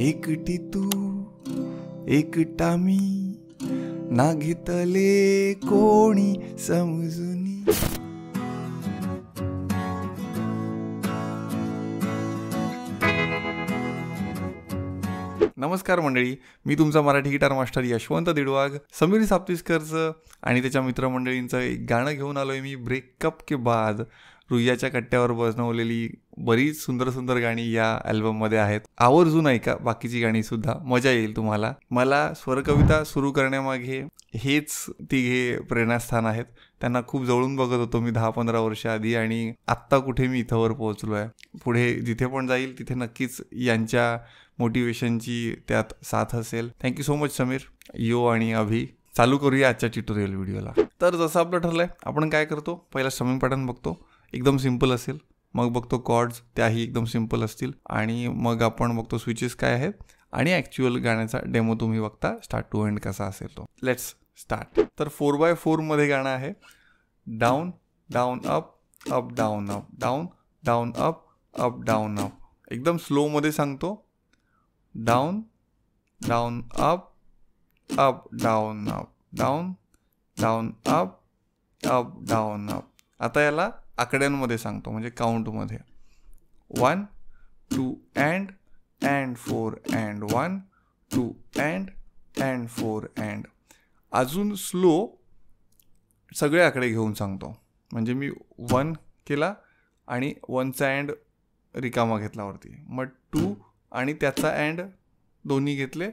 एकटी तू एकटा मी ना घेतले कोणी समजुनी. नमस्कार मंडळी, मी तुमचा मराठी गिटार मास्टर यशवंत दिडवाग. समीर साप्तिस्करचं आणि त्याच्या मित्रमंडळींचं एक गाणं घेऊन आलोय मी, ब्रेकअप के बाद. रुईयाच्या कट्ट्यावर बनवलेली बरीच सुंदर सुंदर गाणी या अल्बममध्ये आहेत. आवर्जून ऐका बाकीची गाणी सुद्धा, मजा येईल तुम्हाला. मला स्वरकविता सुरू करण्यामागे हेच तिघे प्रेरणास्थान आहेत. त्यांना खूप जवळून बघत होतो मी 10-15 वर्ष आधी, आणि आत्ता कुठे मी इथंवर पोहोचलो आहे. पुढे जिथे पण जाईल तिथे नक्कीच यांच्या मोटिवेशनची त्यात साथ असेल. थँक्यू सो मच समीर, यो आणि अभि. चालू करूया आजच्या ट्युटोरियल व्हिडिओला. तर जसं आपलं ठरलंय, आपण काय करतो, पहिला स्ट्रमिंग पॅटर्न बघतो, एकदम सिंपल असेल. मग बघतो कॉर्ड्स, त्याही एकदम सिंपल असतील. आणि मग आपण बघतो स्विचेस काय आहेत, आणि ॲक्च्युअल गाण्याचा डेमो तुम्ही बघता स्टार्ट टू एंड कसा असेल तो. Let's start. तर 4x4 मध्ये गाणं आहे. Down down up up down up down down up up down up. एकदम स्लो मध्ये सांगतो. Down down up up down up down down up up down up. आता याला आकड्यांमध्ये सांगतो, म्हणजे काउंटमध्ये. 1 2 अँड 4 अँड 1 2 अँड 4 अँड. अजून स्लो सगळे आकडे घेऊन सांगतो. म्हणजे मी 1 केला आणि 1चा अँड रिकामा घेतला वरती, मग 2 आणि त्याचा अँड दोन्ही घेतले,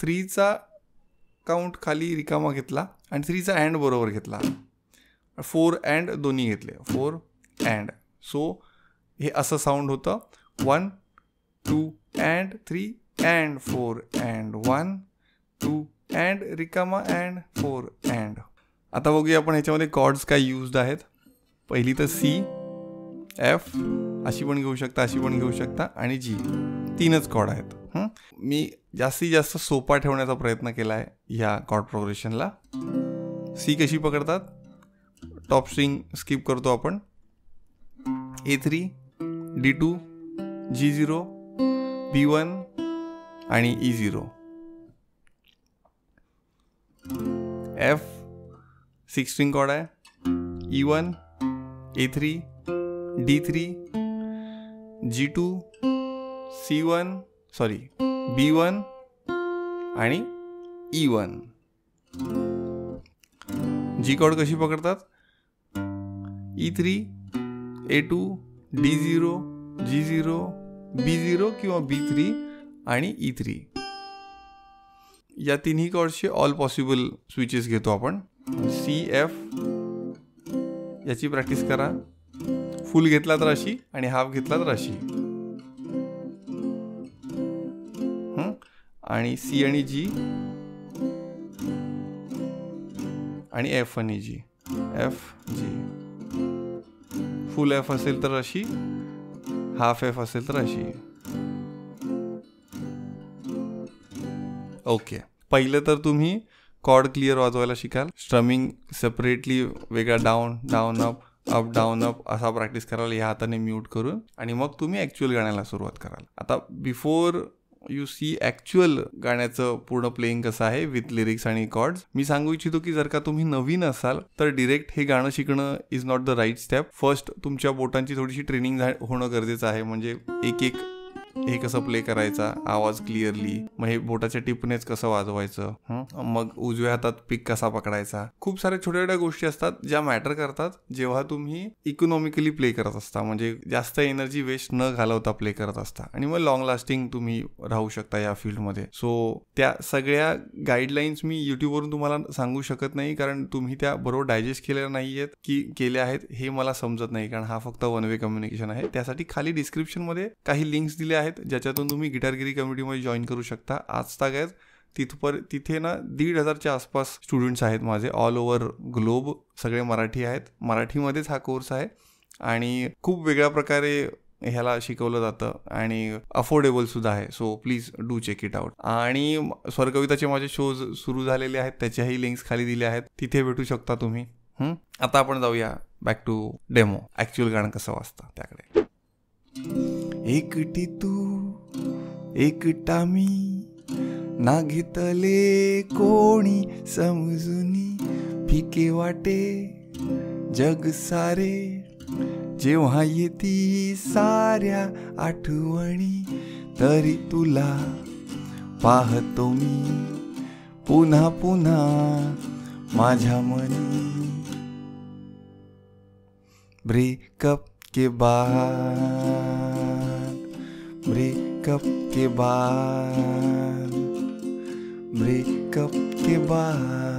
3चा काउंट खाली रिकामा घेतला आणि 3चा अँड बरोबर घेतला, 4 अँड दोन्ही घेतले, 4 अँड. सो हे असं साऊंड होतं. 1 2 अँड 3 अँड 4 अँड 1 2 अँड रिकामा अँड 4 अँड. आता बघूया आपण ह्याच्यामध्ये कॉर्ड्स काय यूज्ड आहेत. पहिली तर सी, एफ अशी पण घेऊ शकता, अशी पण घेऊ शकता, आणि जी. 3च कॉर्ड आहेत. मी जास्तीत जास्त सोपा ठेवण्याचा प्रयत्न केला आहे ह्या कॉर्ड प्रोग्रेशनला. सी कशी पकडतात, टॉप स्ट्रिंग स्किप करतो आपण. A3 D2 G0 B1 आणि E0. F 6 स्ट्रिंग कॉर्ड आहे. E1 A3 D3 G2 C1 B1 आणि E1. G कॉर्ड कशी पकडतात, E3 A2 D0 G0 B0 किंवा B3 आणि E3. या तिन्ही कॉर्ड्सचे ऑल पॉसिबल स्विचेस घेतो आपण. C F याची प्रॅक्टिस करा. फुल घेतला तर अशी आणि हाफ घेतला तर अशी. आणि C आणि G आणि F आणि G. F G. फुल F असेल तर अशी, हाफ F असेल तर अशी. ओके. पहिलं तर तुम्ही कॉर्ड क्लिअर वाजवायला शिकाल. स्ट्रमिंग सेपरेटली वेगळा, down down up up down up असा प्रॅक्टिस कराल ह्या हाताने म्यूट करून, आणि मग तुम्ही ॲक्च्युअल गाण्याला सुरुवात कराल. आता बिफोर यू सी ॲक्च्युअल गाण्याचं पूर्ण प्लेइंग कसं आहे विथ लिरिक्स आणि कॉर्ड्स, मी सांगू इच्छितो की जर का तुम्ही नवीन असाल तर डिरेक्ट हे गाणं शिकणं is not the right step. First तुमच्या बोटांची थोडीशी ट्रेनिंग होणं गरजेचं आहे. म्हणजे एक हे कसं प्ले करायचा, आवाज क्लिअरली, मग हे बोटाच्या टिपनेच कसं वाजवायचं, मग उजव्या हातात पिक कसा पकडायचा. खूप साऱ्या छोट्या छोट्या गोष्टी असतात ज्या मॅटर करतात जेव्हा तुम्ही इकॉनॉमिकली प्ले करत असता, म्हणजे जास्त एनर्जी वेस्ट न घालवता प्ले करत असता, आणि मग लॉंग लास्टिंग तुम्ही राहू शकता या फील्डमध्ये. सो त्या सगळ्या गाईडलाईन्स मी युट्यूबवरून तुम्हाला सांगू शकत नाही, कारण तुम्ही त्या बरोबर डायजेस्ट केलेल्या नाही आहेत की केल्या आहेत हे मला समजत नाही, कारण हा फक्त वन वे कम्युनिकेशन आहे. त्यासाठी खाली डिस्क्रिप्शनमध्ये काही लिंक्स दिले आहेत ज्याच्यातून तुम्ही गिटारगिरी कम्युनिटीमध्ये जॉईन करू शकता. आजताग आहेत तिथे ना 1,500च्या आसपास स्टुडंट्स आहेत माझे, ऑल ओव्हर ग्लोब. सगळे मराठी आहेत, मराठीमध्येच हा कोर्स आहे, आणि खूप वेगळ्या प्रकारे ह्याला शिकवलं जातं आणि अफोर्डेबल सुद्धा आहे. So please do check it out. आणि स्वरकविताचे माझे शोज सुरू झालेले आहेत, त्याच्याही लिंक्स खाली दिल्या आहेत, तिथे भेटू शकता तुम्ही. आता आपण जाऊया बॅक टू डेमो, ॲक्च्युअल गाणं कसं वाजतं त्याकडे. एकटी तू एकटा मी ना घेतले कोणी समजुनी, फिके वाटे जग सारे जेव्हा येती साऱ्या आठवणी, तरी तुला पाहतो मी पुन्हा पुन्हा माझ्या मनी. ब्रेकअप के बाद, ब्रेकअप के बाद, ब्रेकअप के बाद,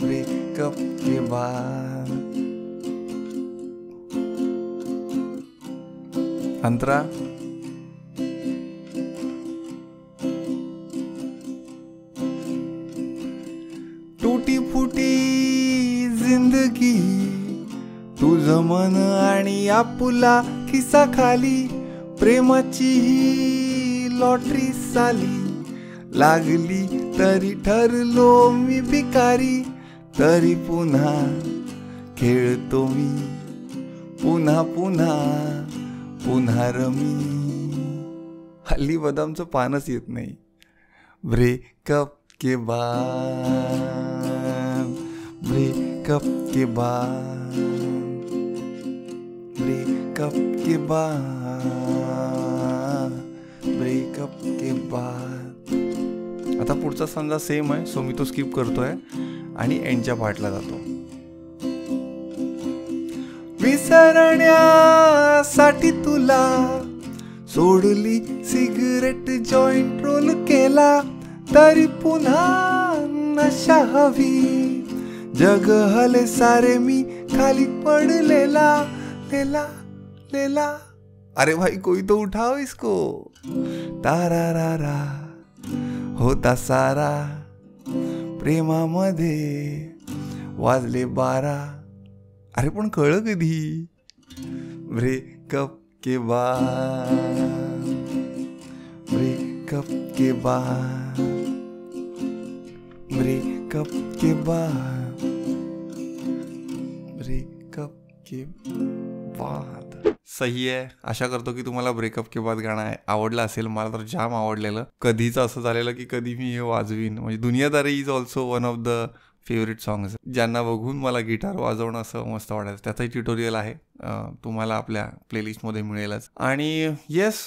ब्रेकअप के बाद. अंतरा टूटी फुटी जिंदगी, तुझं मन आणि आपुला खिसा खाली, प्रेमाची ही लॉटरी साली लागली, तरी ठरलो मी भिकारी, तरी पुन्हा खेळतो मी पुन्हा पुन्हा पुन्हा रमी. हल्ली बदामचं पानच येत नाही. ब्रेकअप के बाद, ब्रेकअप के बाद, ब्रेकअप के बाद, ब्रेकअप के बाद. आता पुढचा समजा सेम आहे, सो मी तो स्किप करतोय आणि एंडच्या पार्टला जातो. विसरण्यासाठी तुला सोडली सिगरेट, जॉईंट रोल केला, तरी पुन्हा नशा हवी, जग हले सारे मी खाली पडलेला, लेला लेला. अरे भाई कोई तो उठाओ इसको. तारा रा होता सारा, प्रेमामध्ये वाजले 12. अरे पण कळलं कधी. ब्रेकअप के बाद, ब्रेकअप के बाद, ब्रेकअप के बाद, ब्रेकअप के बाद. सही आहे. आशा करतो की तुम्हाला ब्रेकअप के बाद गाणं आवडलं असेल. मला तर जाम आवडलेलं. कधीच असं झालेलं की कधी मी हे वाजवीन. म्हणजे Duniyadari is also one of the favourite songs, ज्यांना बघून मला गिटार वाजवणं असं मस्त वाटायचं. त्याचंही ट्युटोरियल आहे, तुम्हाला आपल्या प्लेलिस्टमध्ये मिळेलच. आणि येस,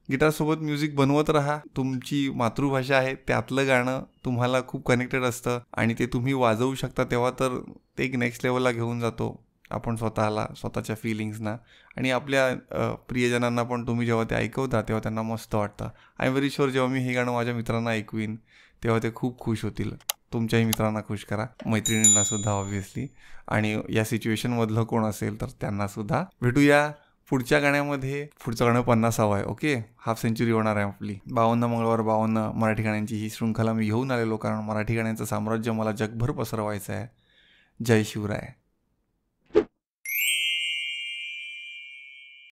गिटारसोबत म्युझिक बनवत राहा. तुमची मातृभाषा आहे, त्यातलं गाणं तुम्हाला खूप कनेक्टेड असतं आणि ते तुम्ही वाजवू शकता, तेव्हा तर ते एक नेक्स्ट लेवलला घेऊन जातो आपण स्वतःला, स्वतःच्या फिलिंग्सना. आणि आपल्या प्रियजनांना पण तुम्ही जेव्हा ते ऐकवता तेव्हा त्यांना मस्त वाटतं. आय एम व्हेरी शुअर जेव्हा मी हे गाणं माझ्या मित्रांना ऐकवीन तेव्हा ते खूप खुश होतील. तुमच्याही मित्रांना खुश करा, मैत्रिणींना सुद्धा ऑब्व्हियसली, आणि या सिच्युएशनमधलं कोण असेल तर त्यांना सुद्धा. भेटूया पुढच्या गाण्यामध्ये. पुढचं गाणं 50वा आहे. ओके, हाफ सेंचुरी होणार आहे आपली. 52 मंगळवार 52 मराठी गाण्यांची ही शृंखला मी घेऊन आलेलो, कारण मराठी गाण्यांचं साम्राज्य मला जगभर पसरवायचं आहे. जय शिवराय.